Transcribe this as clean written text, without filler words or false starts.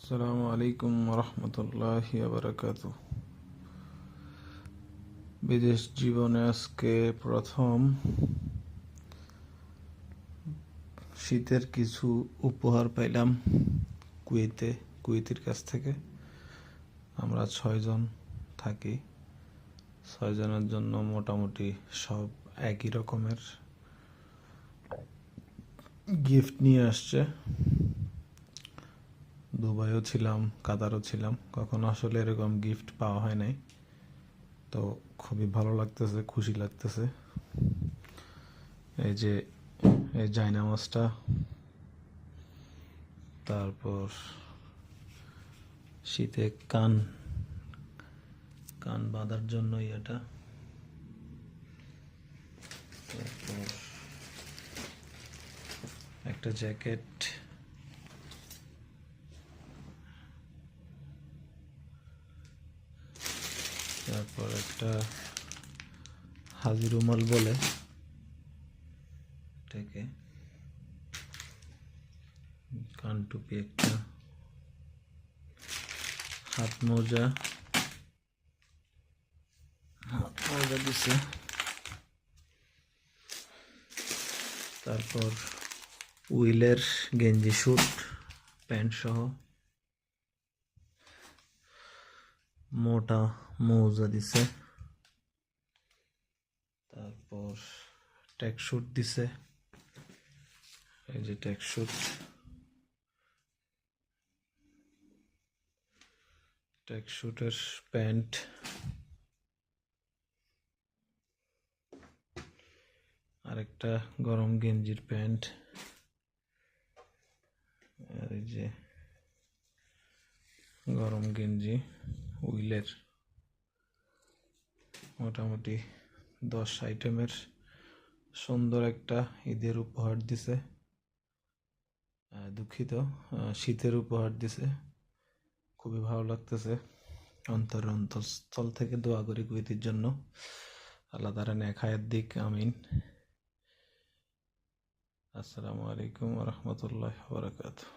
আসসালামু আলাইকুম রহমতুল্লাহি বারাকাতু। বিদেশ জীবনে আজকে প্রথম শীতের কিছু উপহার পাইলাম কুয়েতের কাছ থেকে। আমরা 6 জন থাকি, 6 জনের জন্য মোটামুটি সব একই রকমের গিফট নিয়ে আসছে। দুবাইও ছিলাম, কাতারও ছিলাম, কখনো আসলে এরকম গিফট পাওয়া হয় নাই। তো খুবই ভালো লাগতেছে, খুশি লাগতেছে। এই যে এই জায়নামাজটা, তারপর শীতে কান বাঁধার জন্য এটা, তারপর একটা জ্যাকেট, তারপর একটা হাজি রুমাল বলে এটাকে, কান টুপি, একটা হাত মোজা দিছে, তারপর উইলের গেঞ্জি, স্যুট, প্যান্ট সহ মোটা মোজা দিছে, তারপর ট্যাক্সুট দিছে। এই যে ট্যাক্সুটের প্যান্ট, আরেকটা গরম গেঞ্জির প্যান্ট, আর এই যে গরম গেঞ্জি উইলের। মোটামুটি 10 আইটেমের সুন্দর একটা ঈদের উপহার দিছে, দুঃখিত, শীতের উপহার দিছে। খুবই ভালো লাগতেছে। অন্তঃস্থল থেকে দোয়া করি কুয়েতের জন্য, আল্লাহ তাআলা নেক হায়াত দিক, আমিন। আসসালামু আলাইকুম ওয়া রাহমাতুল্লাহি ওয়া বারাকাতুহু।